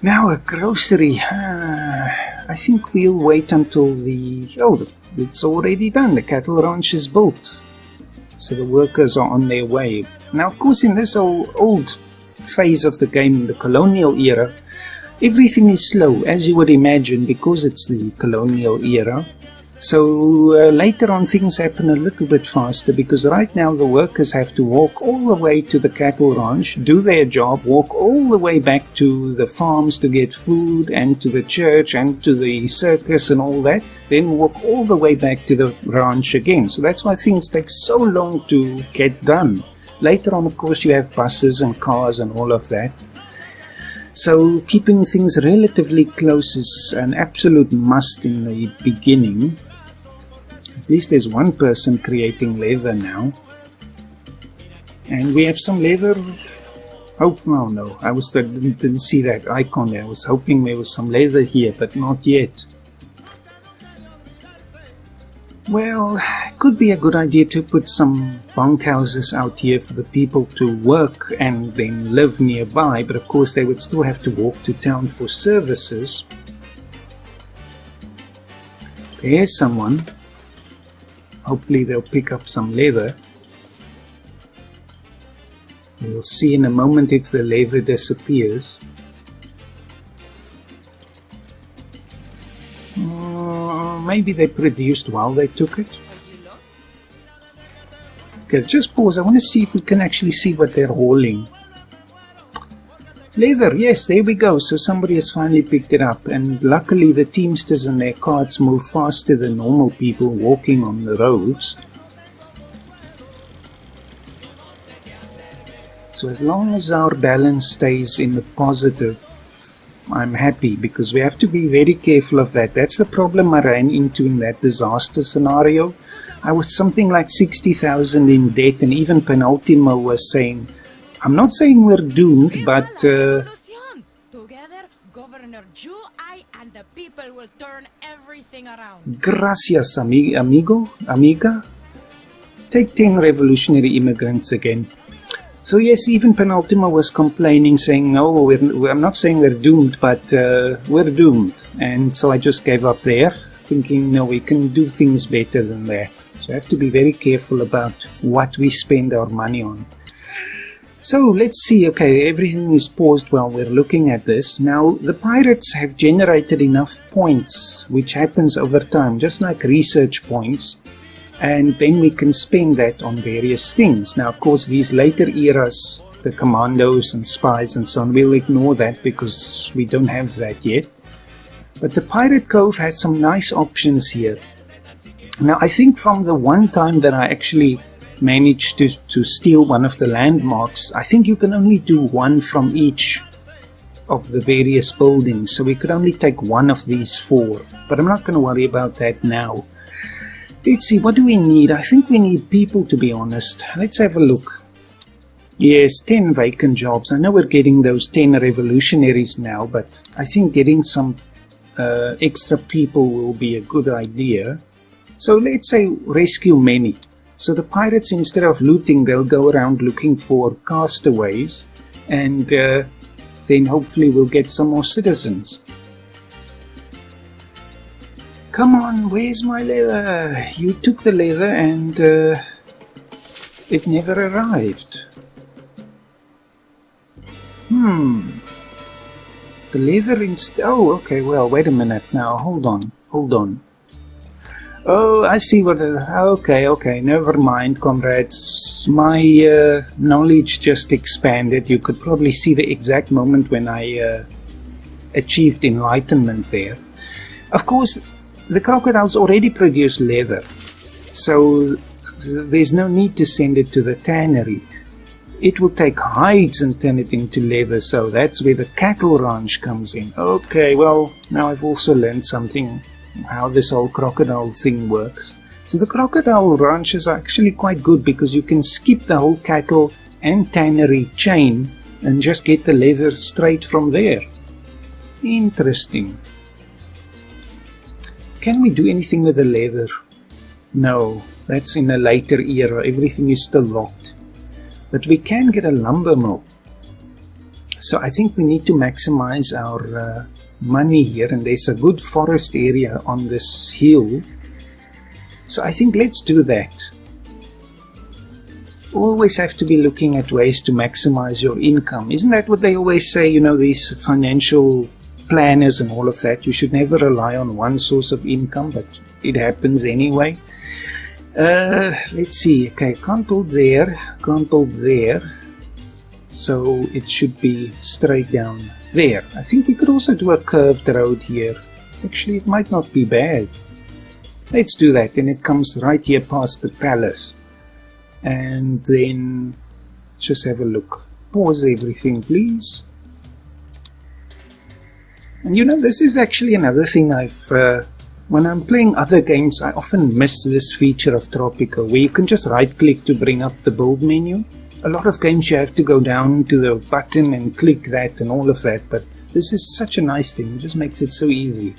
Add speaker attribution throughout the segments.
Speaker 1: Now a grocery. I think we'll wait until it's already done. The cattle ranch is built. So the workers are on their way. Now, of course, in this old phase of the game, the Colonial era, everything is slow, as you would imagine, because it's the Colonial era. So later on things happen a little bit faster, because right now the workers have to walk all the way to the cattle ranch, do their job, walk all the way back to the farms to get food, and to the church and to the circus and all that, then walk all the way back to the ranch again. So that's why things take so long to get done. Later on, of course, you have buses and cars and all of that. So keeping things relatively close is an absolute must in the beginning. At least there's one person creating leather now. And we have some leather. Oh, no. I didn't see that icon there. I was hoping there was some leather here, but not yet. Well, it could be a good idea to put some bunkhouses out here for the people to work and then live nearby, but of course they would still have to walk to town for services. There's someone. Hopefully they'll pick up some leather. We'll see in a moment if the leather disappears. Maybe they produced while they took it. Okay, just pause. I want to see if we can actually see what they're hauling. Leather, yes, there we go. So somebody has finally picked it up, and luckily the teamsters and their carts move faster than normal people walking on the roads. So as long as our balance stays in the positive, I'm happy, because we have to be very careful of that. That's the problem I ran into in that disaster scenario. I was something like 60,000 in debt, and even Penultimo was saying, I'm not saying we're doomed, but
Speaker 2: Together, Governor Ju, I and the people will turn everything around.
Speaker 1: Gracias, amiga. Take 10 revolutionary immigrants again. So yes, even Penultimo was complaining, saying, no, I'm not saying we're doomed, but we're doomed. And so I just gave up there, thinking, no, we can do things better than that. So I have to be very careful about what we spend our money on. So let's see, okay, everything is paused while we're looking at this. Now, the pirates have generated enough points, which happens over time, just like research points. And then we can spend that on various things. Now, of course, these later eras, the commandos and spies and so on, we'll ignore that because we don't have that yet. But the Pirate Cove has some nice options here. Now, I think from the one time that I actually managed to steal one of the landmarks, I think you can only do one from each of the various buildings. So we could only take one of these 4. But I'm not going to worry about that now. Let's see, what do we need? I think we need people, to be honest. Let's have a look. Yes, 10 vacant jobs. I know we're getting those 10 revolutionaries now, but I think getting some extra people will be a good idea. So let's say rescue many. So the pirates, instead of looting, they'll go around looking for castaways, and then hopefully we'll get some more citizens. Come on, where's my leather? You took the leather and it never arrived. The leather oh, okay, well, wait a minute now. Hold on. Oh, I see what... Okay, never mind, comrades. My knowledge just expanded. You could probably see the exact moment when I achieved enlightenment there. Of course, the crocodiles already produce leather, so there's no need to send it to the tannery. It will take hides and turn it into leather, so that's where the cattle ranch comes in. Okay, well, now I've also learned something, how this whole crocodile thing works. So the crocodile ranches are actually quite good, because you can skip the whole cattle and tannery chain and just get the leather straight from there. Interesting. Can we do anything with the leather? No, that's in a later era. Everything is still locked. But we can get a lumber mill. So I think we need to maximize our money here, and there's a good forest area on this hill. So I think let's do that. Always have to be looking at ways to maximize your income. Isn't that what they always say, you know, these financial planners and all of that? You should never rely on one source of income, but it happens anyway. Let's see. Okay, can't build there, can't build there. So it should be straight down there. I think we could also do a curved road here. Actually, it might not be bad. Let's do that. And it comes right here past the palace. And then just have a look. Pause everything, please. And you know, this is actually another thing when I'm playing other games, I often miss this feature of Tropico, where you can just right-click to bring up the build menu. A lot of games you have to go down to the button and click that and all of that, but this is such a nice thing. It just makes it so easy.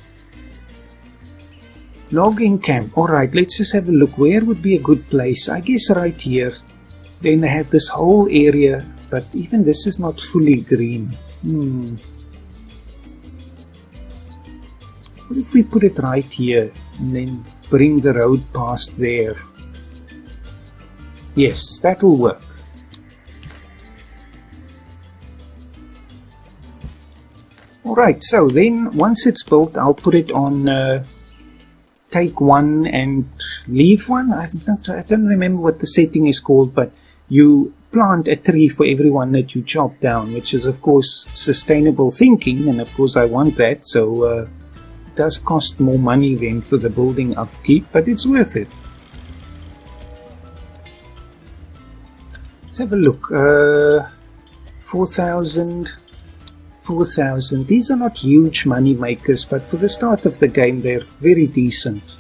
Speaker 1: Logging camp. Alright, let's just have a look. Where would be a good place? I guess right here. Then they have this whole area, but even this is not fully green. What if we put it right here and then bring the road past there? Yes, that'll work. Alright, so then once it's built, I'll put it on take one and leave one. I don't remember what the setting is called, but you plant a tree for every one that you chop down, which is of course sustainable thinking, and of course I want that, so it does cost more money then for the building upkeep, but it's worth it. Let's have a look. 4,000, 4,000. These are not huge money makers, but for the start of the game they're very decent.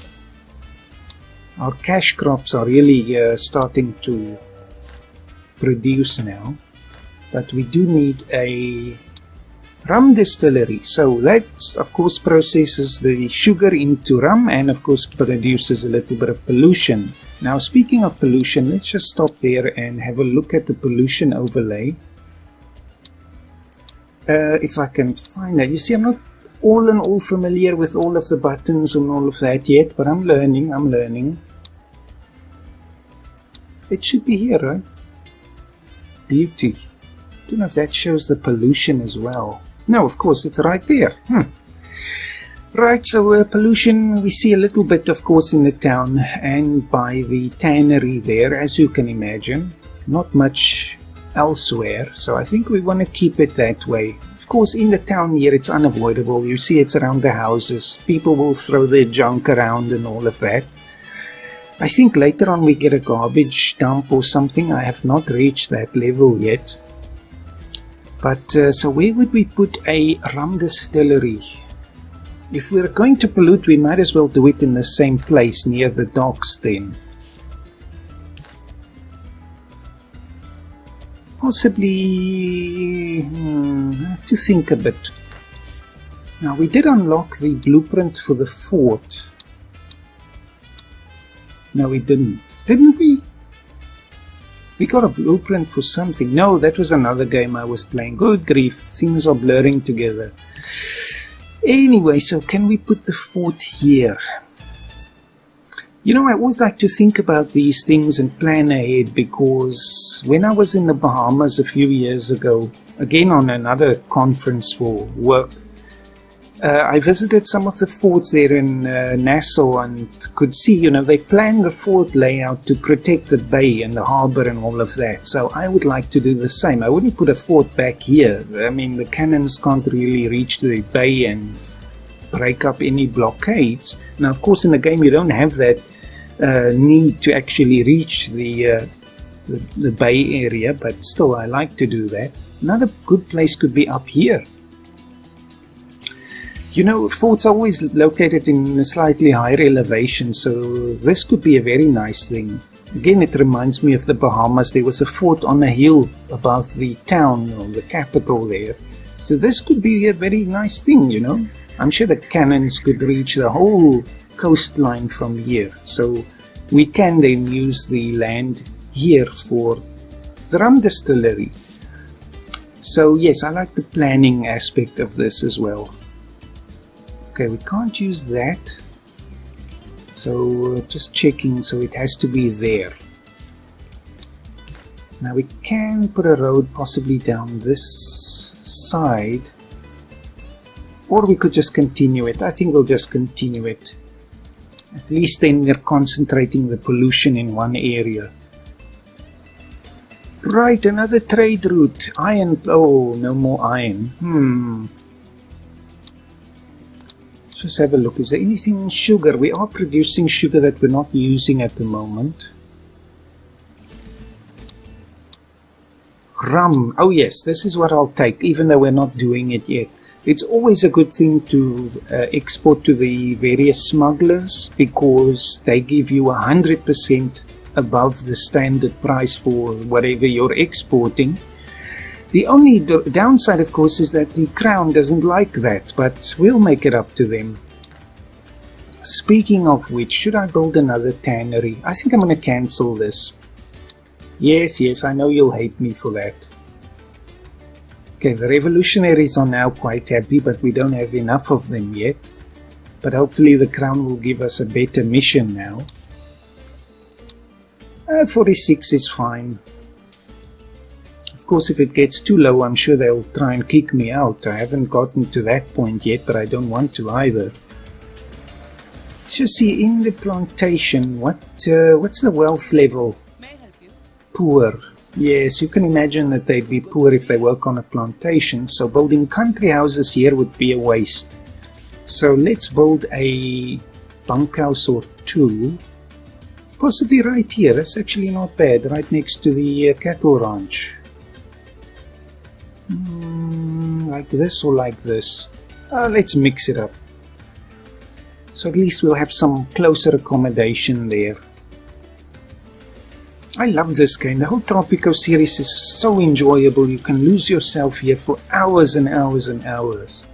Speaker 1: Our cash crops are really starting to produce now, but we do need a rum distillery. So that of course processes the sugar into rum and of course produces a little bit of pollution. Now speaking of pollution, let's just stop there and have a look at the pollution overlay. If I can find that. You see, I'm not all in all familiar with all of the buttons and all of that yet, but I'm learning. It should be here, right? Beauty. Don't know if that shows the pollution as well. No, of course, it's right there. Right, so pollution, we see a little bit, of course, in the town and by the tannery there, as you can imagine. Not much elsewhere, so I think we want to keep it that way. Of course, in the town here, it's unavoidable. You see it's around the houses. People will throw their junk around and all of that. I think later on we get a garbage dump or something. I have not reached that level yet. But, so where would we put a rum distillery? If we're going to pollute, we might as well do it in the same place, near the docks then. Possibly, I have to think a bit. Now, we did unlock the blueprint for the fort. No, we didn't. Didn't we? We got a blueprint for something. No, that was another game I was playing. Good grief, things are blurring together. Anyway, so can we put the fort here? You know, I always like to think about these things and plan ahead, because when I was in the Bahamas a few years ago, again on another conference for work, I visited some of the forts there in Nassau and could see, you know, they planned the fort layout to protect the bay and the harbor and all of that. So I would like to do the same. I wouldn't put a fort back here. I mean, the cannons can't really reach the bay and break up any blockades. Now, of course, in the game you don't have that need to actually reach the bay area, but still I like to do that. Another good place could be up here. You know, forts are always located in a slightly higher elevation, so this could be a very nice thing. Again, it reminds me of the Bahamas. There was a fort on a hill above the town, or the capital there. So this could be a very nice thing, you know. I'm sure the cannons could reach the whole coastline from here. So we can then use the land here for the rum distillery. So yes, I like the planning aspect of this as well. Okay, we can't use that. So just checking, so it has to be there. Now we can put a road possibly down this side. Or we could just continue it. I think we'll just continue it. At least then we're concentrating the pollution in one area. Right, another trade route. Iron. Oh, no more iron. Just have a look. Is there anything in sugar? We are producing sugar that we're not using at the moment. Rum. Oh yes, this is what I'll take, even though we're not doing it yet. It's always a good thing to export to the various smugglers, because they give you 100% above the standard price for whatever you're exporting. The only downside, of course, is that the Crown doesn't like that, but we'll make it up to them. Speaking of which, should I build another tannery? I think I'm going to cancel this. Yes, I know you'll hate me for that. Okay, the revolutionaries are now quite happy, but we don't have enough of them yet. But hopefully the Crown will give us a better mission now. 46 is fine. Of course, if it gets too low, I'm sure they'll try and kick me out. I haven't gotten to that point yet, but I don't want to either. Let's just see, in the plantation, what's the wealth level?
Speaker 3: May I help you?
Speaker 1: Poor. Yes, you can imagine that they'd be poor if they work on a plantation, so building country houses here would be a waste. So let's build a bunkhouse or two. Possibly right here. That's actually not bad, right next to the cattle ranch. Like this or like this? Let's mix it up. So at least we'll have some closer accommodation there. I love this game. The whole Tropico series is so enjoyable. You can lose yourself here for hours and hours and hours.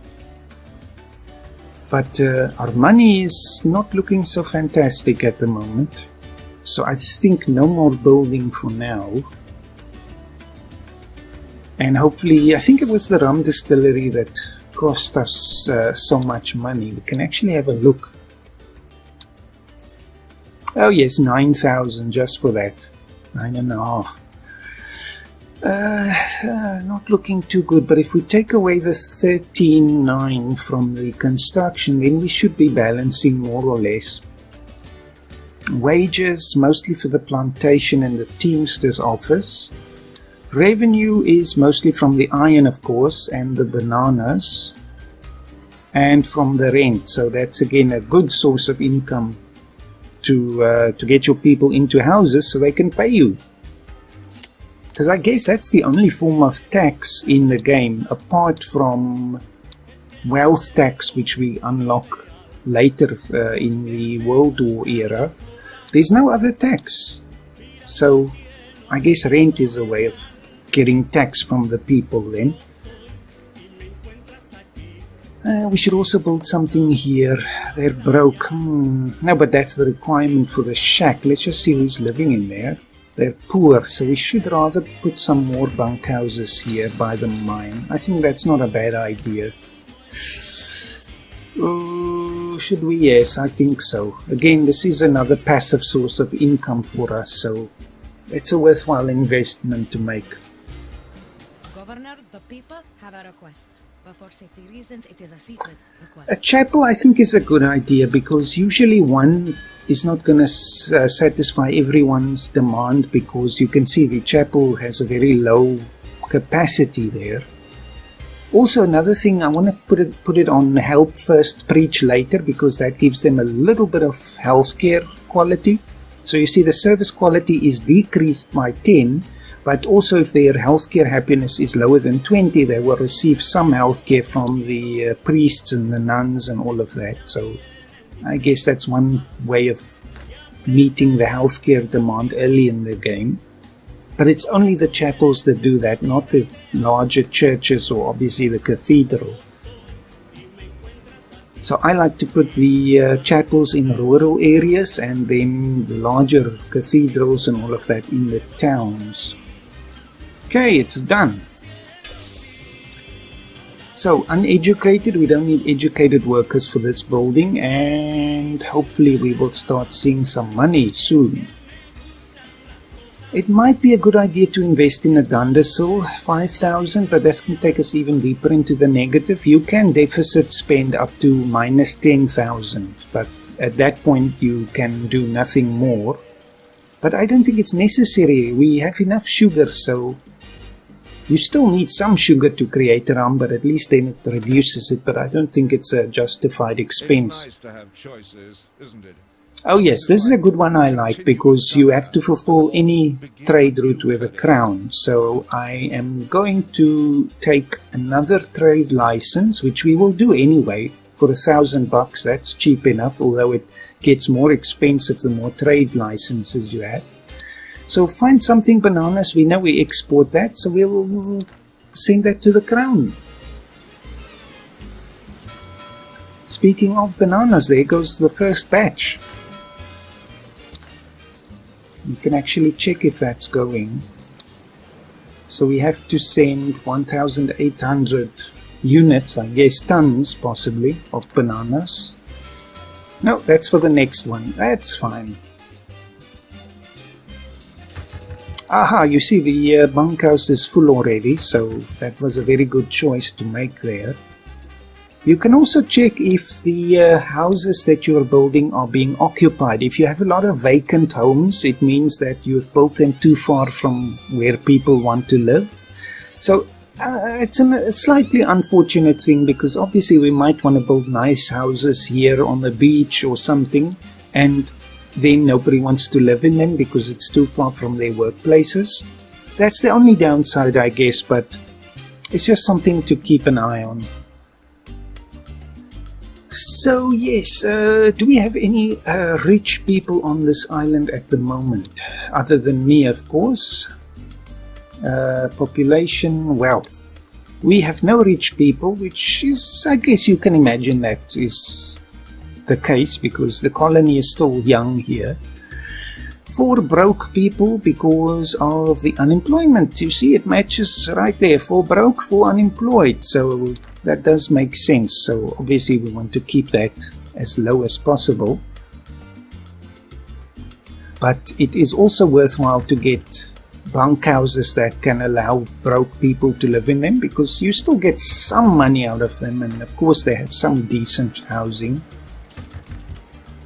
Speaker 1: But our money is not looking so fantastic at the moment. So I think no more building for now. And hopefully, I think it was the rum distillery that cost us so much money. We can actually have a look. Oh yes, 9,000 just for that. 9.5. Not looking too good, but if we take away the 13,900 from the construction, then we should be balancing more or less. Wages, mostly for the plantation and the Teamsters office. Revenue is mostly from the iron, of course, and the bananas, and from the rent. So that's again a good source of income to get your people into houses so they can pay you. Because I guess that's the only form of tax in the game, apart from wealth tax, which we unlock later in the World War era. There's no other tax. So I guess rent is a way of getting tax from the people then. We should also build something here. They're broke. No, but that's the requirement for the shack. Let's just see who's living in there. They're poor, so we should rather put some more bunkhouses here by the mine. I think that's not a bad idea. Should we? Yes, I think so. Again, this is another passive source of income for us, so it's a worthwhile investment to make.
Speaker 2: Governor, the people have a request. But for safety reasons, it is a secret request.
Speaker 1: A chapel, I think, is a good idea, because usually one is not going to satisfy everyone's demand, because you can see the chapel has a very low capacity there. Also, another thing, I want to put it on help first, preach later, because that gives them a little bit of healthcare quality. So you see the service quality is decreased by 10, but also if their healthcare happiness is lower than 20, they will receive some healthcare from the priests and the nuns and all of that. So I guess that's one way of meeting the healthcare demand early in the game. But it's only the chapels that do that, not the larger churches or obviously the cathedral. So I like to put the chapels in rural areas and then the larger cathedrals and all of that in the towns. Okay, it's done. So, uneducated, we don't need educated workers for this building, and hopefully we will start seeing some money soon. It might be a good idea to invest in a Dundersill, 5,000, but that's going to take us even deeper into the negative. You can deficit spend up to minus 10,000, but at that point you can do nothing more. But I don't think it's necessary. We have enough sugar, so you still need some sugar to create a rum, but at least then it reduces it. But I don't think it's a justified expense.
Speaker 3: It's nice to have choices, isn't it?
Speaker 1: Oh yes, this is a good one I like, because you have to fulfill any trade route with a crown. So I am going to take another trade license, which we will do anyway, for $1,000. That's cheap enough, although it gets more expensive the more trade licenses you have. So find something bananas, we know we export that, so we'll send that to the crown. Speaking of bananas, there goes the first batch. You can actually check if that's going. So we have to send 1,800 units, I guess tons possibly, of bananas. No, that's for the next one. That's fine. Aha, you see the bunkhouse is full already, so that was a very good choice to make there. You can also check if the houses that you are building are being occupied. If you have a lot of vacant homes, it means that you've built them too far from where people want to live. So it's a slightly unfortunate thing, because obviously we might want to build nice houses here on the beach or something, and then nobody wants to live in them because it's too far from their workplaces. That's the only downside, I guess, but it's just something to keep an eye on. So yes, do we have any rich people on this island at the moment? Other than me, of course. Population, wealth. We have no rich people, which is, I guess you can imagine that is the case, because the colony is still young here. 4 broke people because of the unemployment. You see, it matches right there. 4 broke, 4 unemployed. So that does make sense. So obviously we want to keep that as low as possible. But it is also worthwhile to get bunkhouses that can allow broke people to live in them, because you still get some money out of them, and of course they have some decent housing.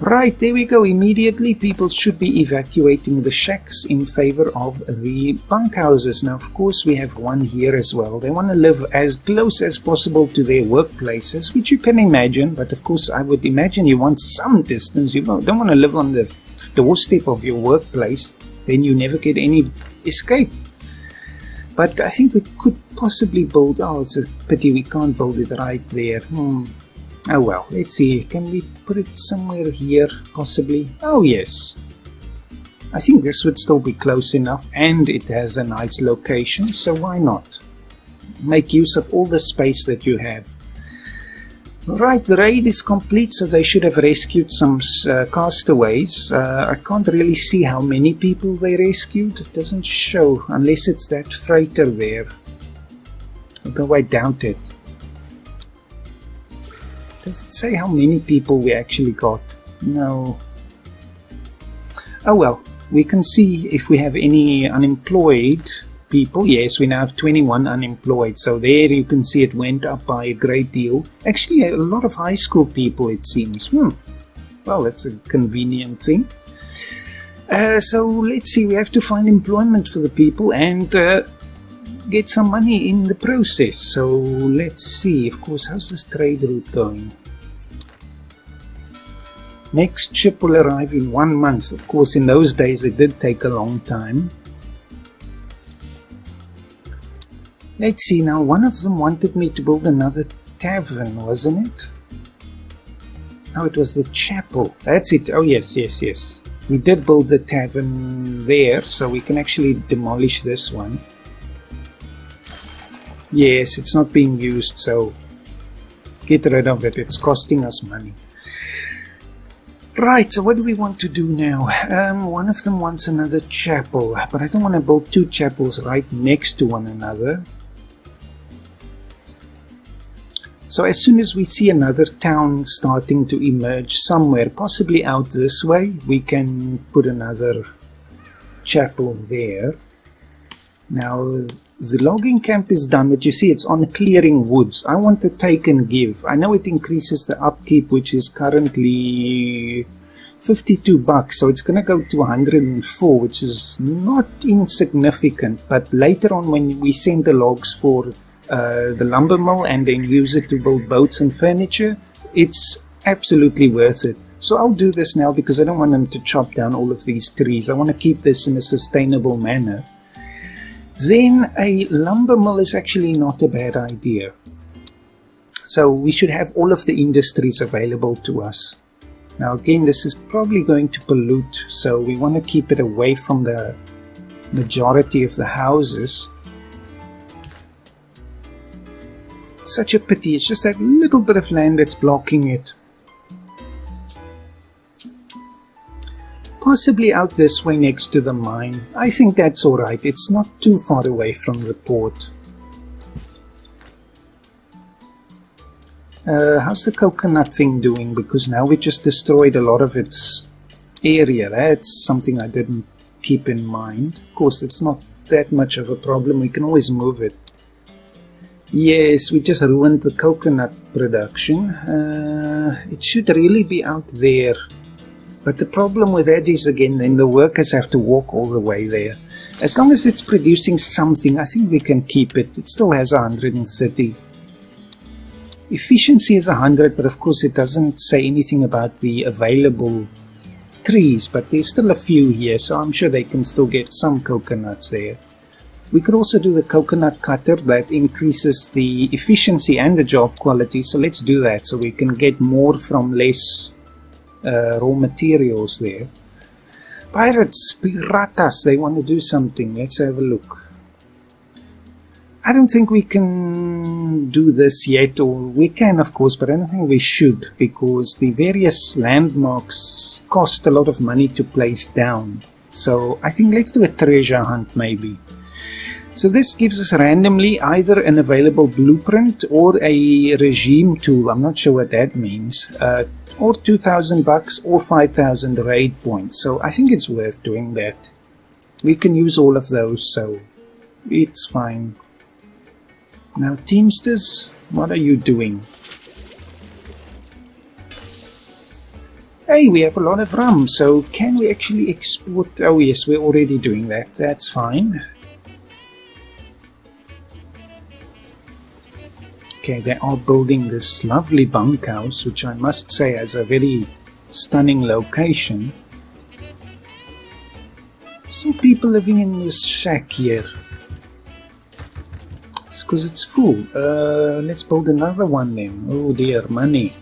Speaker 1: Right, there we go. Immediately people should be evacuating the shacks in favor of the bunkhouses. Now of course we have one here as well. They want to live as close as possible to their workplaces, which you can imagine, but of course I would imagine you want some distance. You don't want to live on the doorstep of your workplace, then you never get any escape. But I think we could possibly build, oh, it's a pity we can't build it right there. Oh well, let's see, can we put it somewhere here, possibly? Oh yes. I think this would still be close enough, and it has a nice location, so why not? Make use of all the space that you have. Right, the raid is complete, so they should have rescued some castaways. I can't really see how many people they rescued. It doesn't show, unless it's that freighter there. Although I doubt it. Does it say how many people we actually got? No. Oh well, we can see if we have any unemployed people. Yes, we now have 21 unemployed. So there you can see it went up by a great deal. Actually, a lot of high school people, it seems. Well, that's a convenient thing. So let's see, we have to find employment for the people and get some money in the process. So let's see, of course, how's this trade route going? Next ship will arrive in 1 month. Of course, in those days it did take a long time. Let's see now, one of them wanted me to build another tavern, wasn't it? No, it was the chapel. That's it. Oh yes, yes, yes. We did build the tavern there, so we can actually demolish this one. Yes, it's not being used, so get rid of it. It's costing us money. Right, so what do we want to do now? One of them wants another chapel, but I don't want to build 2 chapels right next to one another. So as soon as we see another town starting to emerge somewhere, possibly out this way, we can put another chapel there. Now, the logging camp is done, but you see it's on clearing woods. I want the take and give. I know it increases the upkeep, which is currently $52, so it's going to go to 104, which is not insignificant. But later on, when we send the logs for the lumber mill and then use it to build boats and furniture, it's absolutely worth it. So I'll do this now because I don't want them to chop down all of these trees. I want to keep this in a sustainable manner. Then a lumber mill is actually not a bad idea. So we should have all of the industries available to us. Now again, this is probably going to pollute, so we want to keep it away from the majority of the houses. Such a pity, it's just that little bit of land that's blocking it. Possibly out this way next to the mine. I think that's alright, it's not too far away from the port. How's the coconut thing doing? Because now we just destroyed a lot of its area. That's something I didn't keep in mind. Of course, it's not that much of a problem, we can always move it. Yes, we just ruined the coconut production. It should really be out there. But the problem with that is, again, then the workers have to walk all the way there. As long as it's producing something, I think we can keep it. It still has 130. Efficiency is 100, but of course it doesn't say anything about the available trees. But there's still a few here, so I'm sure they can still get some coconuts there. We could also do the coconut cutter that increases the efficiency and the job quality. So let's do that so we can get more from less raw materials there. Pirates, piratas, they want to do something. Let's have a look. I don't think we can do this yet, or we can of course, but I don't think we should, because the various landmarks cost a lot of money to place down. So I think let's do a treasure hunt maybe. So this gives us randomly either an available blueprint or a regime tool. I'm not sure what that means. Or $2,000 or 5,000 raid points. So I think it's worth doing that. We can use all of those, so it's fine. Now, Teamsters, what are you doing? Hey, we have a lot of rum, so can we actually export? Oh yes, we're already doing that. That's fine. Okay, they are building this lovely bunkhouse, which I must say has a very stunning location. Some people living in this shack here. It's because it's full. Let's build another one then. Oh dear, money.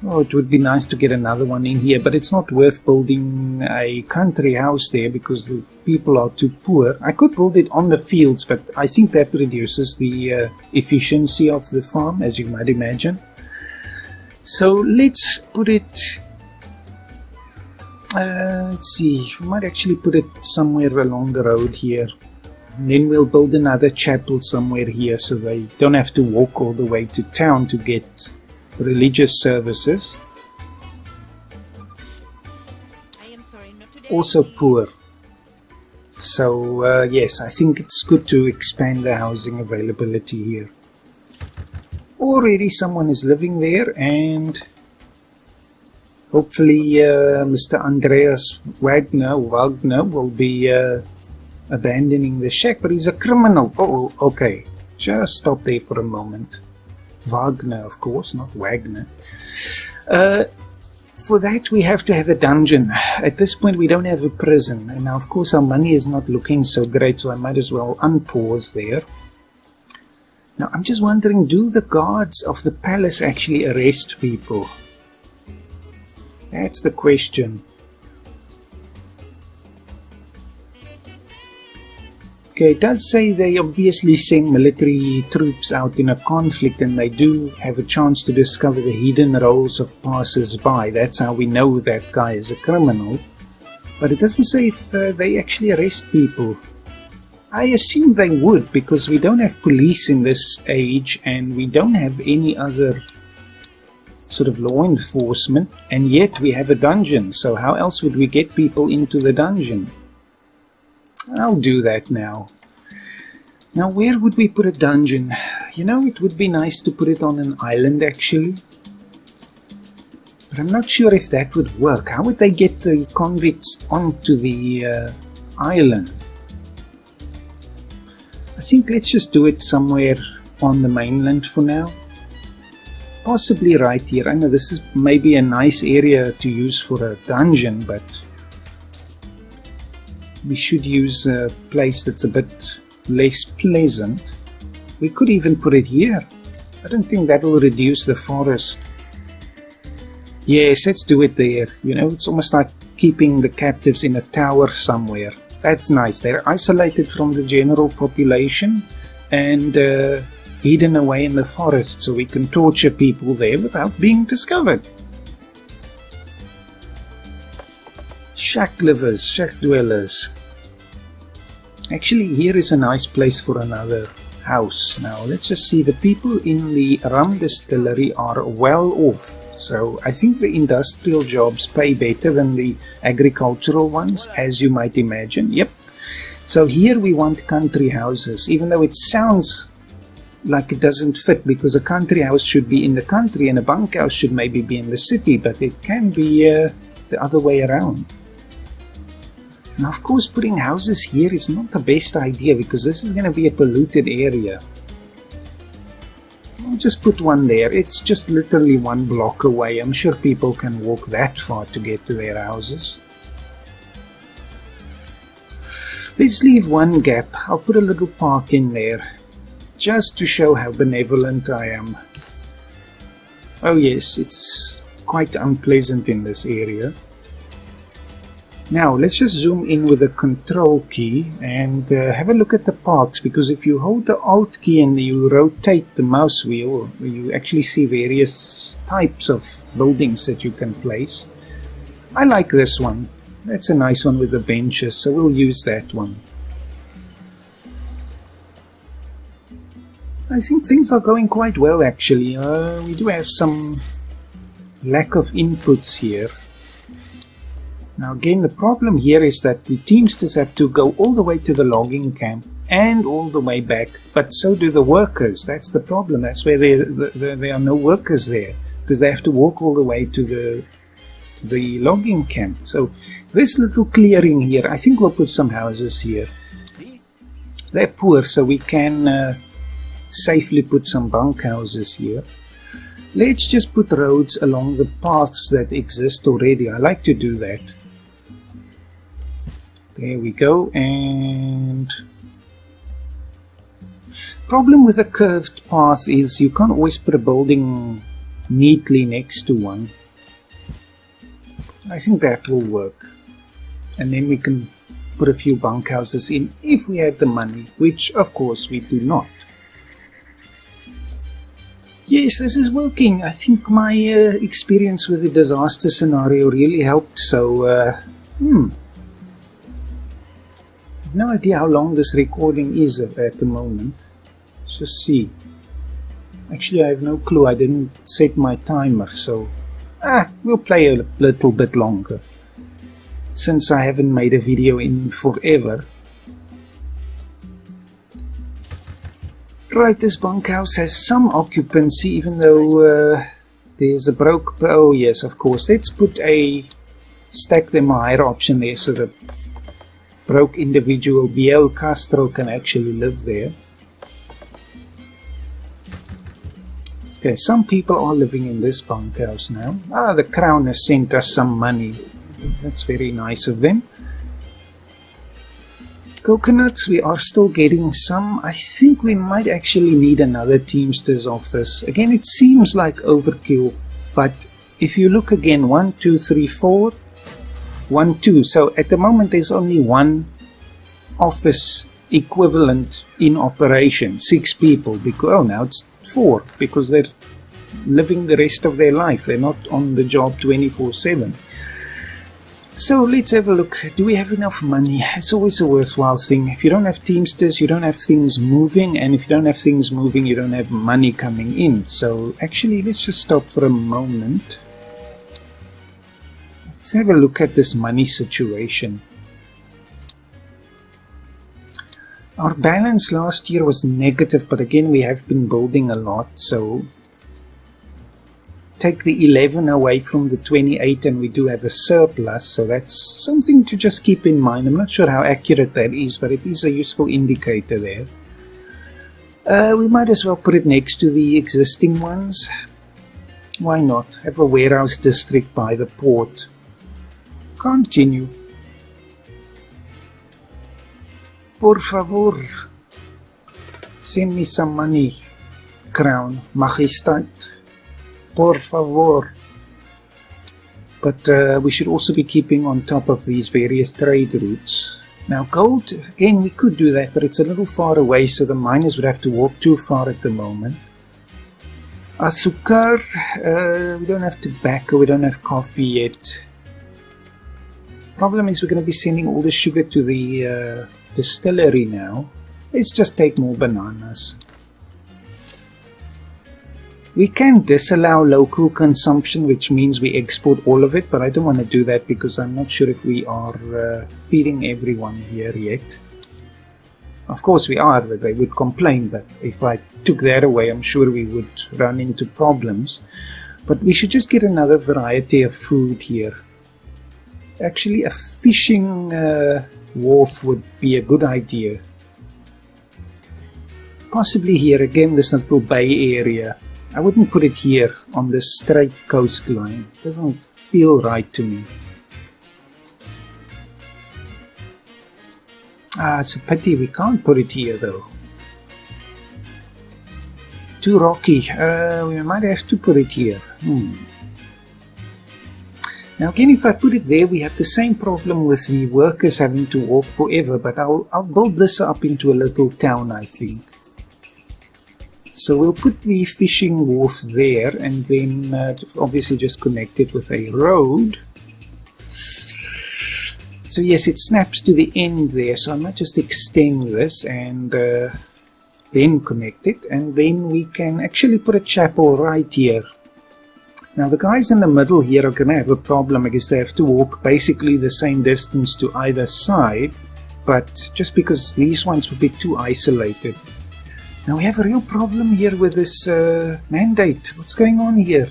Speaker 1: Oh, it would be nice to get another one in here, but it's not worth building a country house there because the people are too poor. I could build it on the fields, but I think that reduces the efficiency of the farm, as you might imagine. So let's put it... let's see, we might actually put it somewhere along the road here. And then we'll build another chapel somewhere here so they don't have to walk all the way to town to get religious services. Also poor. So yes, I think it's good to expand the housing availability here. Already someone is living there, and hopefully Mr. Andreas Wagner will be abandoning the shack, but he's a criminal. Oh, okay. Just stop there for a moment. Wagner, of course, not Wagner. For that we have to have a dungeon. At this point we don't have a prison, and now of course our money is not looking so great, so I might as well unpause there. Now I'm just wondering, do the guards of the palace actually arrest people? That's the question. Okay, it does say they obviously send military troops out in a conflict, and they do have a chance to discover the hidden roles of passers-by. That's how we know that guy is a criminal. But it doesn't say if they actually arrest people. I assume they would, because we don't have police in this age and we don't have any other sort of law enforcement, and yet we have a dungeon, so how else would we get people into the dungeon? I'll do that now. Now, where would we put a dungeon? You know, it would be nice to put it on an island, actually. But I'm not sure if that would work. How would they get the convicts onto the island? I think let's just do it somewhere on the mainland for now. Possibly right here. I know this is maybe a nice area to use for a dungeon, but we should use a place that's a bit less pleasant. We could even put it here. I don't think that will reduce the forest. Yes, let's do it there. You know, it's almost like keeping the captives in a tower somewhere. That's nice. They're isolated from the general population and hidden away in the forest, so we can torture people there without being discovered. Shack livers, shack dwellers. Actually, here is a nice place for another house. Now, let's just see. The people in the rum distillery are well off. So, I think the industrial jobs pay better than the agricultural ones, as you might imagine. Yep. So, here we want country houses, even though it sounds like it doesn't fit, because a country house should be in the country and a bunkhouse should maybe be in the city, but it can be the other way around. Now, of course, putting houses here is not the best idea, because this is going to be a polluted area. I'll just put one there. It's just literally 1 block away. I'm sure people can walk that far to get to their houses. Let's leave one gap. I'll put a little park in there, just to show how benevolent I am. Oh yes, it's quite unpleasant in this area. Now, let's just zoom in with the control key and have a look at the parks, because if you hold the Alt key and you rotate the mouse wheel, you actually see various types of buildings that you can place. I like this one. That's a nice one with the benches, so we'll use that one. I think things are going quite well, actually. We do have some lack of inputs here. Now again, the problem here is that the teamsters have to go all the way to the logging camp and all the way back, but so do the workers. That's the problem. That's where there are no workers there, because they have to walk all the way to the logging camp. So this little clearing here, I think we'll put some houses here. They're poor, so we can safely put some bunkhouses here. Let's just put roads along the paths that exist already. I like to do that. There we go. And problem with a curved path is you can't always put a building neatly next to one. I think that will work. And then we can put a few bunkhouses in if we had the money, which of course we do not. Yes, this is working. I think my experience with the disaster scenario really helped. So, no idea how long this recording is at the moment. Let's just see. Actually, I have no clue. I didn't set my timer, so we'll play a little bit longer, since I haven't made a video in forever. Right, this bunkhouse has some occupancy, even though there's a broke... Oh yes, of course. Let's put a stack them higher option there, so the broke individual BL Castro can actually live there. Okay, some people are living in this bunkhouse now. The Crown has sent us some money. That's very nice of them. Coconuts, we are still getting some. I think we might actually need another Teamster's office. Again, it seems like overkill, but if you look again, 1, 2, 3, 4, 1, 2. So at the moment there's only one office equivalent in operation, 6 people. Because now it's 4, because they're living the rest of their life. They're not on the job 24/7. So let's have a look. Do we have enough money? It's always a worthwhile thing. If you don't have teamsters, you don't have things moving, and if you don't have things moving, you don't have money coming in. So actually, let's just stop for a moment. Let's have a look at this money situation. Our balance last year was negative, but again, we have been building a lot, so take the 11 away from the 28 and we do have a surplus, so that's something to just keep in mind. I'm not sure how accurate that is, but it is a useful indicator there. We might as well put it next to the existing ones. Why not? Have a warehouse district by the port. Continue. Por favor, send me some money, Crown, Majestat. Por favor. But we should also be keeping on top of these various trade routes. Now gold, again, we could do that, but it's a little far away, so the miners would have to walk too far at the moment. Azúcar, we don't have tobacco, we don't have coffee yet. Problem is we're going to be sending all the sugar to the distillery now. Let's just take more bananas. We can disallow local consumption, which means we export all of it, but I don't want to do that because I'm not sure if we are feeding everyone here yet. Of course we are, but they would complain, but if I took that away, I'm sure we would run into problems. But we should just get another variety of food here. Actually, a fishing wharf would be a good idea. Possibly here, again, this little bay area. I wouldn't put it here on this straight coastline. It doesn't feel right to me. It's a pity we can't put it here though. Too rocky. We might have to put it here. Now again, if I put it there, we have the same problem with the workers having to walk forever, but I'll build this up into a little town, I think. So we'll put the fishing wharf there, and then obviously just connect it with a road. So yes, it snaps to the end there, so I might just extend this and then connect it, and then we can actually put a chapel right here. Now the guys in the middle here are going to have a problem because they have to walk basically the same distance to either side, but just because these ones would be too isolated. Now we have a real problem here with this mandate. What's going on here?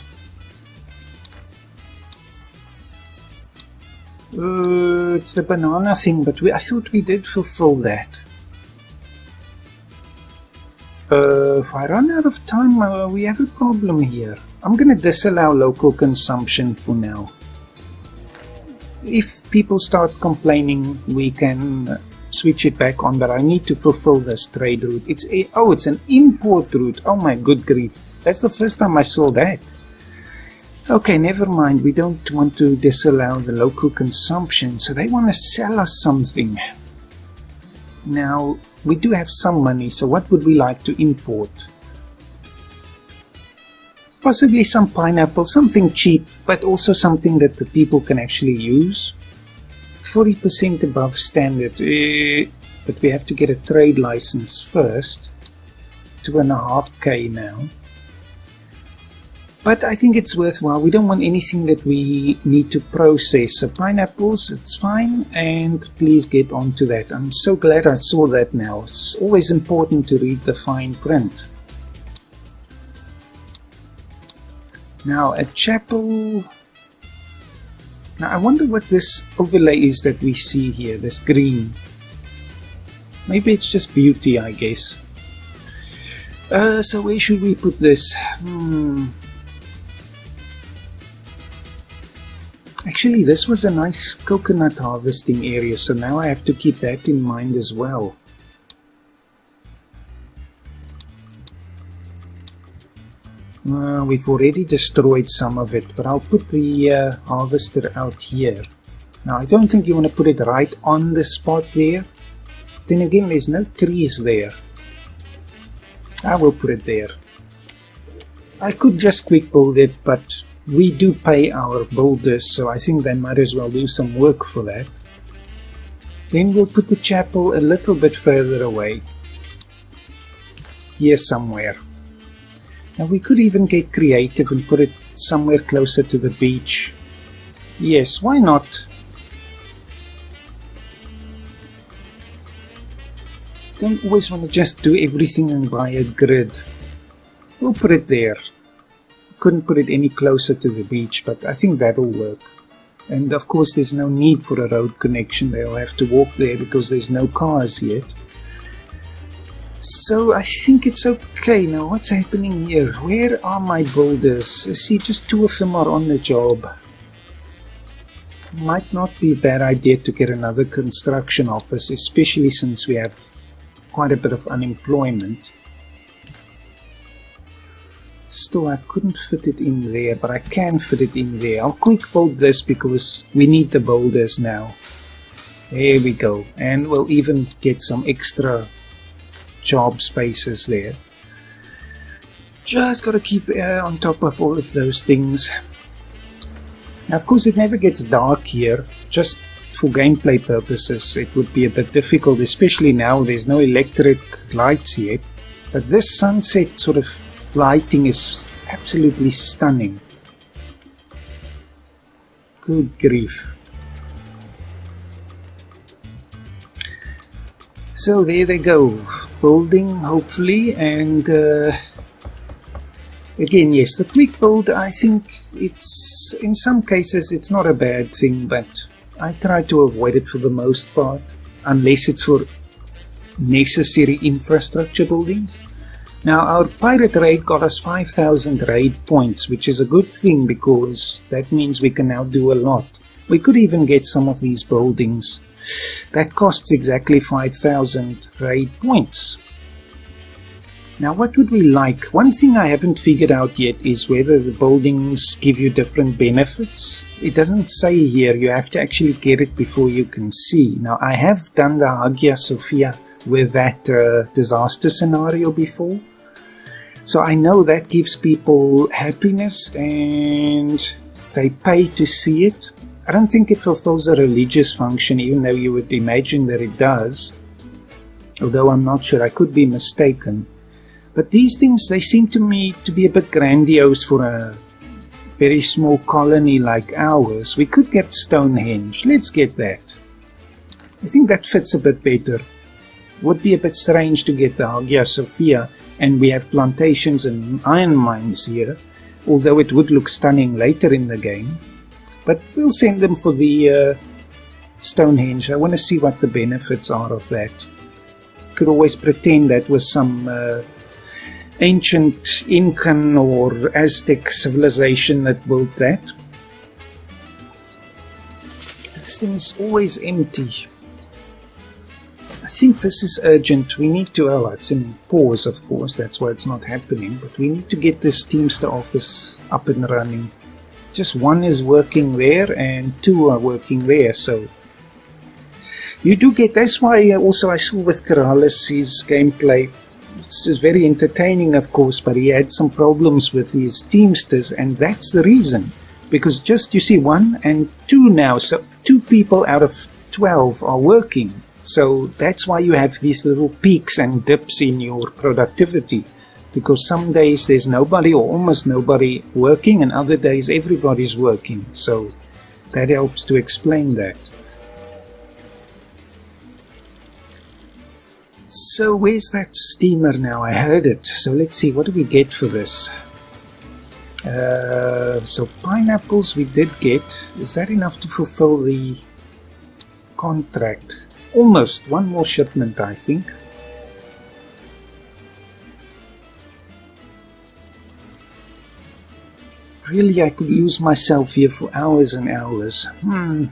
Speaker 1: It's the banana thing, but I thought we did fulfill that. If I run out of time, we have a problem here. I'm going to disallow local consumption for now. If people start complaining, we can switch it back on, but I need to fulfill this trade route. It's an import route. Oh my good grief. That's the first time I saw that. Okay, never mind. We don't want to disallow the local consumption, so they want to sell us something. Now, we do have some money, so what would we like to import? Possibly some pineapple, something cheap, but also something that the people can actually use. 40% above standard, but we have to get a trade license first. 2.5k now. But I think it's worthwhile. We don't want anything that we need to process. So pineapples, it's fine, and please get onto that. I'm so glad I saw that now. It's always important to read the fine print. Now a chapel. Now I wonder what this overlay is that we see here, this green. Maybe it's just beauty, I guess. So where should we put this? Actually, this was a nice coconut harvesting area, so now I have to keep that in mind as well. We've already destroyed some of it, but I'll put the harvester out here. Now, I don't think you want to put it right on the spot there. Then again, there's no trees there. I will put it there. I could just quick build it, but we do pay our builders, so I think they might as well do some work for that. Then we'll put the chapel a little bit further away. Here somewhere. Now we could even get creative and put it somewhere closer to the beach. Yes, why not? Don't always want to just do everything and buy a grid. We'll put it there. Couldn't put it any closer to the beach, but I think that'll work. And of course there's no need for a road connection. They'll have to walk there because there's no cars yet. So I think it's okay. Now what's happening here? Where are my builders? I see just 2 of them are on the job. Might not be a bad idea to get another construction office, especially since we have quite a bit of unemployment. Still, I couldn't fit it in there, but I can fit it in there. I'll quick build this because we need the builders now. There we go. And we'll even get some extra job spaces there. Just gotta keep on top of all of those things. Now, of course, it never gets dark here. Just for gameplay purposes, it would be a bit difficult, especially now there's no electric lights yet. But this sunset sort of lighting is absolutely stunning. Good grief. So there they go, building hopefully, and again, yes, the quick build, I think it's, in some cases it's not a bad thing, but I try to avoid it for the most part, unless it's for necessary infrastructure buildings. Now our pirate raid got us 5,000 raid points, which is a good thing because that means we can now do a lot. We could even get some of these buildings. That costs exactly 5,000 raid points. Now what would we like? One thing I haven't figured out yet is whether the buildings give you different benefits. It doesn't say here, you have to actually get it before you can see. Now I have done the Hagia Sophia with that disaster scenario before. So I know that gives people happiness and they pay to see it. I don't think it fulfills a religious function, even though you would imagine that it does. Although I'm not sure, I could be mistaken. But these things, they seem to me to be a bit grandiose for a very small colony like ours. We could get Stonehenge. Let's get that. I think that fits a bit better. Would be a bit strange to get the Hagia Sophia, and we have plantations and iron mines here, although it would look stunning later in the game. But we'll send them for the Stonehenge. I want to see what the benefits are of that. Could always pretend that was some ancient Incan or Aztec civilization that built that. This thing is always empty. I think this is urgent. We need to, oh, it's in pause, of course, that's why it's not happening, but we need to get this Teamster office up and running. Just 1 is working there and 2 are working there, so you do get, that's why also I saw with Corrales, his gameplay, it's very entertaining of course, but he had some problems with his Teamsters, and that's the reason, because just you see 1 and 2 now, so 2 people out of 12 are working. So that's why you have these little peaks and dips in your productivity, because some days there's nobody or almost nobody working and other days everybody's working. So that helps to explain that. So where's that steamer now? I heard it. So let's see, what do we get for this? So pineapples we did get. Is that enough to fulfill the contract? Almost. 1 more shipment, I think. Really, I could lose myself here for hours and hours. Now,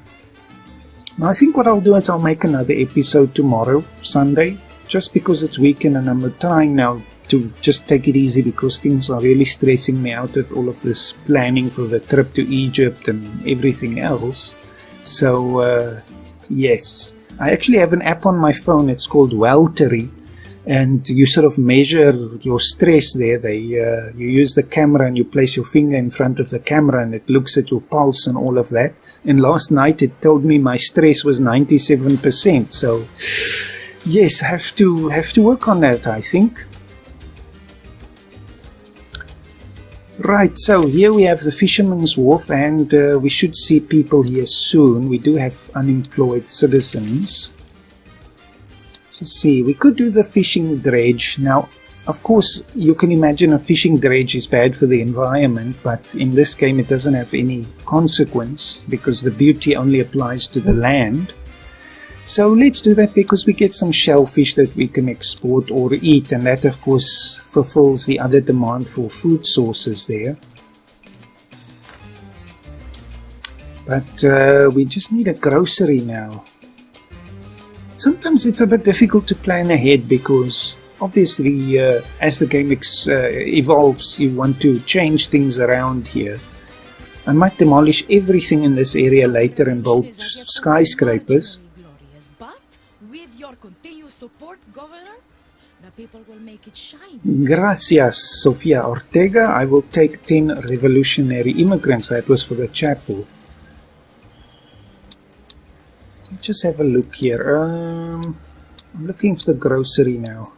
Speaker 1: I think what I'll do is I'll make another episode tomorrow, Sunday, just because it's weekend and I'm trying now to just take it easy because things are really stressing me out with all of this planning for the trip to Egypt and everything else. So, yes. I actually have an app on my phone, it's called Weltery, and you sort of measure your stress there. You use the camera and you place your finger in front of the camera and it looks at your pulse and all of that. And last night it told me my stress was 97%. So yes, have to work on that, I think. Right, so here we have the Fisherman's Wharf, and we should see people here soon. We do have unemployed citizens. Let's see, we could do the fishing dredge. Now, of course, you can imagine a fishing dredge is bad for the environment, but in this game it doesn't have any consequence because the beauty only applies to the land. So let's do that because we get some shellfish that we can export or eat, and that of course fulfills the other demand for food sources there. But we just need a grocery now. Sometimes it's a bit difficult to plan ahead because obviously as the game evolves you want to change things around here. I might demolish everything in this area later and build skyscrapers.
Speaker 2: Continuous support, Governor, the people will make it shine.
Speaker 1: Gracias, Sofia Ortega. I will take 10 revolutionary immigrants. That was for the chapel. Let's just have a look here. I'm looking for the grocery now.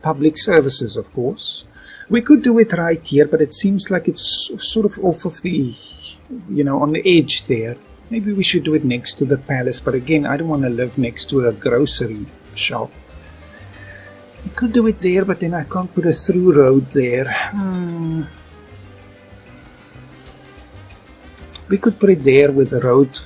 Speaker 1: Public services, of course. We could do it right here, but it seems like it's sort of off of the, on the edge there. Maybe we should do it next to the palace, but again, I don't want to live next to a grocery shop. We could do it there, but then I can't put a through road there. We could put it there with the road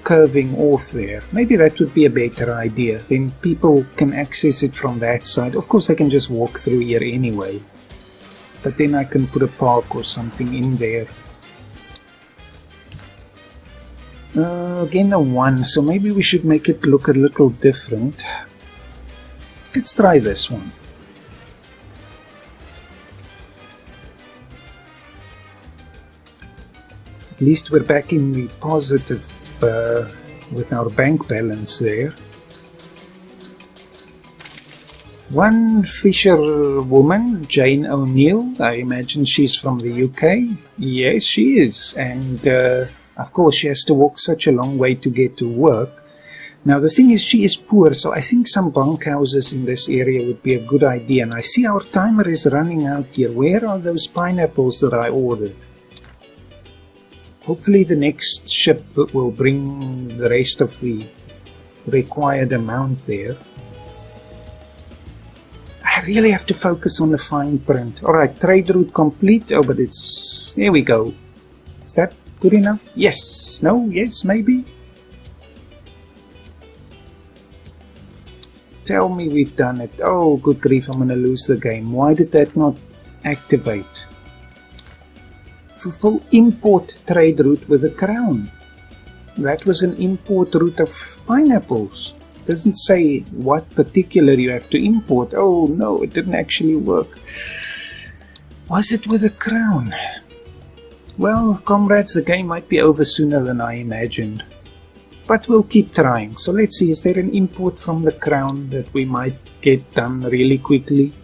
Speaker 1: curving off there. Maybe that would be a better idea. Then people can access it from that side. Of course, they can just walk through here anyway. But then I can put a park or something in there. Again a 1, so maybe we should make it look a little different. Let's try this one. At least we're back in the positive with our bank balance there. One fisherwoman, Jane O'Neill, I imagine she's from the UK. Yes, she is, and of course, she has to walk such a long way to get to work. Now, the thing is, she is poor, so I think some bunkhouses in this area would be a good idea. And I see our timer is running out here. Where are those pineapples that I ordered? Hopefully the next ship will bring the rest of the required amount there. I really have to focus on the fine print. Alright, trade route complete. Oh, but it's... There we go. Is that good enough? Yes. No? Yes? Maybe? Tell me we've done it. Oh, good grief, I'm going to lose the game. Why did that not activate? Fulfill import trade route with a crown. That was an import route of pineapples. Doesn't say what particular you have to import. Oh no, it didn't actually work. Was it with a crown? Well, comrades, the game might be over sooner than I imagined. But we'll keep trying. So let's see, is there an import from the crown that we might get done really quickly?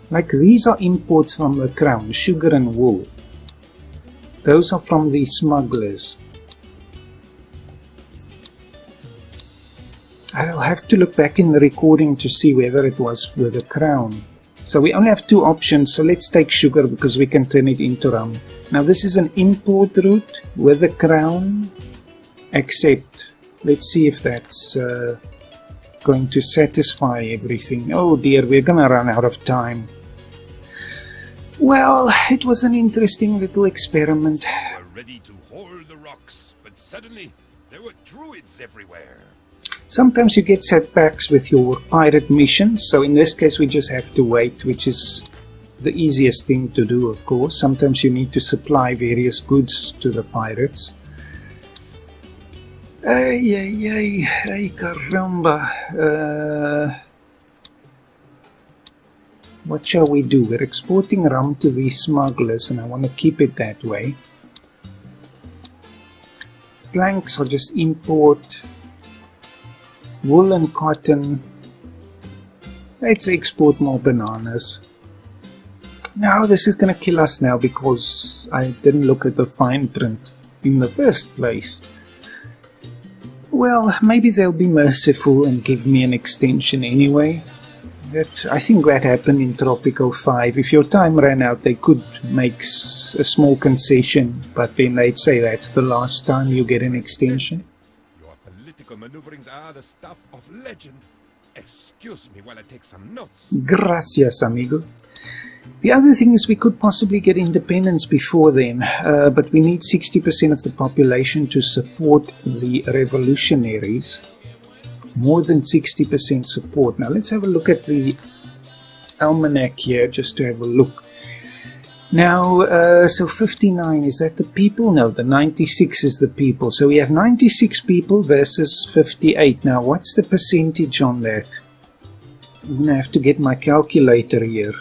Speaker 1: Like these are imports from the crown, sugar and wool. Those are from the smugglers. I'll have to look back in the recording to see whether it was with a crown. So we only have 2 options, so let's take sugar because we can turn it into rum. Now this is an import route with a crown. Accept. Let's see if that's going to satisfy everything. Oh dear, we're gonna run out of time. Well, it was an interesting little experiment.
Speaker 3: They were ready to haul the rocks, but suddenly there were druids everywhere.
Speaker 1: Sometimes you get setbacks with your pirate missions, so in this case we just have to wait, which is the easiest thing to do, of course. Sometimes you need to supply various goods to the pirates. Ay, caramba. What shall we do? We're exporting rum to these smugglers and I want to keep it that way. Planks, I'll just import wool and cotton. Let's export more bananas. Now this is going to kill us now because I didn't look at the fine print in the first place. Well, maybe they'll be merciful and give me an extension anyway. I think that happened in Tropico 5. If your time ran out, they could make a small concession, but then they'd say that's the last time you get an extension.
Speaker 3: Your political maneuverings are the stuff of legend. Excuse me while I take some notes.
Speaker 1: Gracias, amigo. The other thing is we could possibly get independence before then, but we need 60% of the population to support the revolutionaries. More than 60% support. Now let's have a look at the almanac here, just to have a look. Now, so 59, is that the people? No, the 96 is the people. So we have 96 people versus 58. Now, what's the percentage on that? I'm going to have to get my calculator here.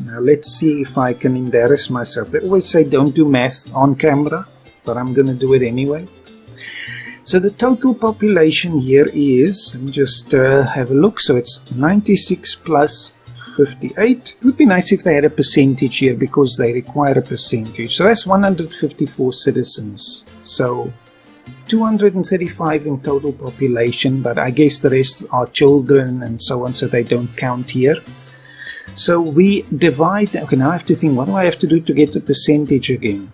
Speaker 1: Now, let's see if I can embarrass myself. They always say don't do math on camera, but I'm going to do it anyway. So the total population here is, let me just have a look. So it's 96 plus 58. It would be nice if they had a percentage here because they require a percentage. So that's 154 citizens. So 235 in total population, but I guess the rest are children and so on, so they don't count here. So we divide. Okay, now I have to think, what do I have to do to get the percentage again?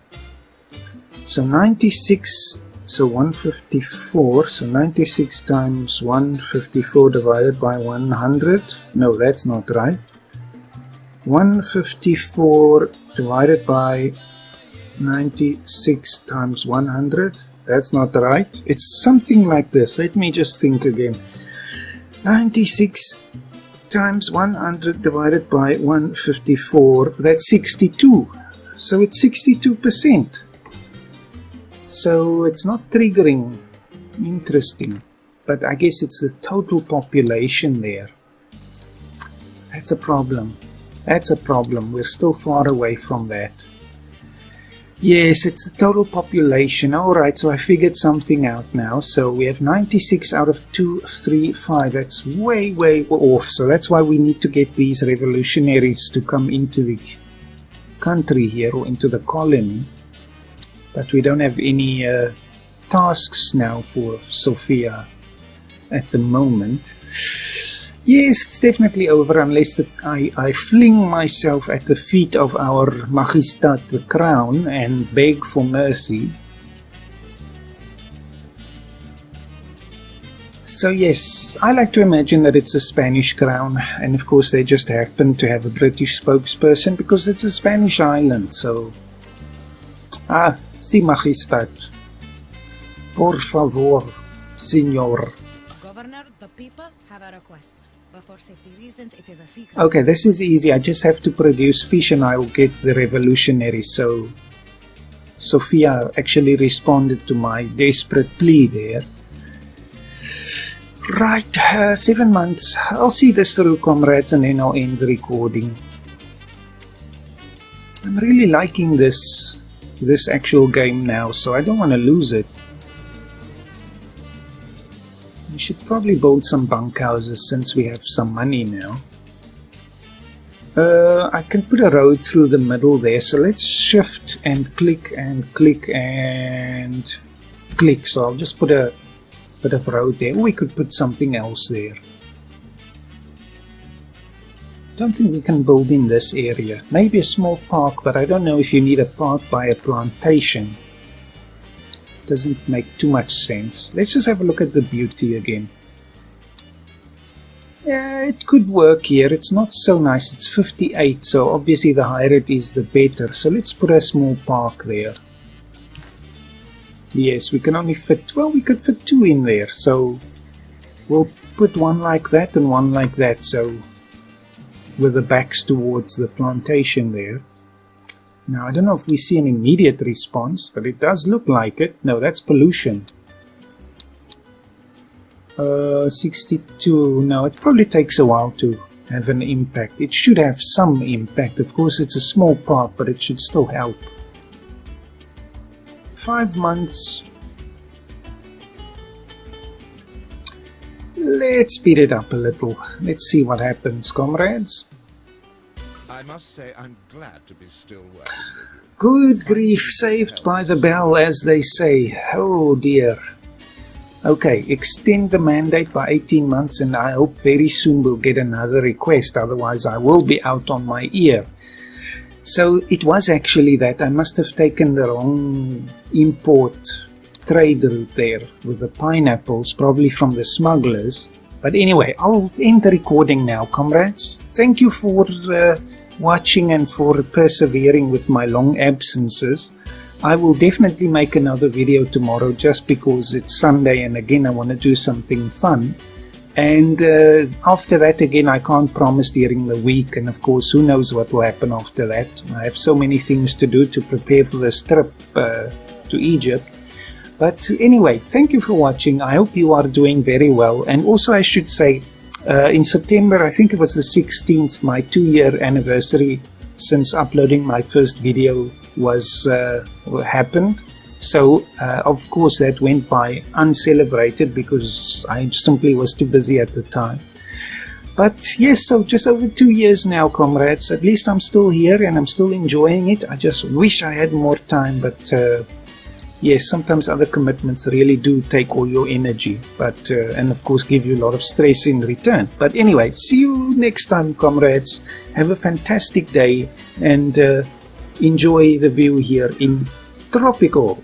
Speaker 1: So 96, so 154, so 96 times 154 divided by 100. No, that's not right. 154 divided by 96 times 100. That's not right. It's something like this. Let me just think again. 96 times 100 divided by 154. That's 62. So it's 62%. So it's not triggering. Interesting. But I guess it's the total population there. That's a problem. That's a problem. We're still far away from that. Yes, it's the total population. Alright, so I figured something out now. So we have 96 out of 235. That's way, way off. So that's why we need to get these revolutionaries to come into the country here, or into the colony. But we don't have any tasks now for Sophia at the moment. Yes, it's definitely over unless I fling myself at the feet of our Majestat the Crown and beg for mercy. So yes, I like to imagine that it's a Spanish crown, and of course they just happen to have a British spokesperson because it's a Spanish island, so... sí, Majestat. Por favor, señor.
Speaker 2: Governor, the people have a request. But for safety reasons, it is a secret.
Speaker 1: Okay, this is easy. I just have to produce fish and I will get the revolutionaries. So, Sophia actually responded to my desperate plea there. Right, 7 months. I'll see this through, comrades, and then I'll end the recording. I'm really liking this actual game now, so I don't want to lose it. We should probably build some bunkhouses since we have some money now. I can put a road through the middle there, so let's shift and click and click and click. So I'll just put a bit of road there. We could put something else there. Don't think we can build in this area. Maybe a small park, but I don't know if you need a park by a plantation. Doesn't make too much sense. Let's just have a look at the beauty again. Yeah, it could work here. It's not so nice. It's 58, so obviously the higher it is, the better. So let's put a small park there. Yes, we can only fit... Well, we could fit 2 in there, so we'll put one like that and one like that, so with the backs towards the plantation there. Now, I don't know if we see an immediate response, but it does look like it. No, that's pollution. 62. No, it probably takes a while to have an impact. It should have some impact. Of course, it's a small park, but it should still help. 5 months. Let's speed it up a little. Let's see what happens, comrades.
Speaker 3: I must say I'm glad to be still working with you.
Speaker 1: Good grief, saved by the bell, as they say. Oh dear. Okay, extend the mandate by 18 months and I hope very soon we'll get another request, otherwise I will be out on my ear. So it was actually that I must have taken the wrong import trade route there with the pineapples, probably from the smugglers. But anyway, I'll end the recording now, comrades. Thank you for watching and for persevering with my long absences. I will definitely make another video tomorrow just because it's Sunday and again I want to do something fun. And after that again I can't promise during the week, and of course who knows what will happen after that. I have so many things to do to prepare for this trip to Egypt. But anyway, thank you for watching. I hope you are doing very well. And also I should say, in September, I think it was the 16th, my 2-year anniversary since uploading my first video was happened. So of course that went by uncelebrated because I simply was too busy at the time. But yes, so just over 2 years now, comrades. At least I'm still here and I'm still enjoying it. I just wish I had more time, but yes, sometimes other commitments really do take all your energy, but and of course give you a lot of stress in return. But anyway, see you next time, comrades. Have a fantastic day and enjoy the view here in Tropico.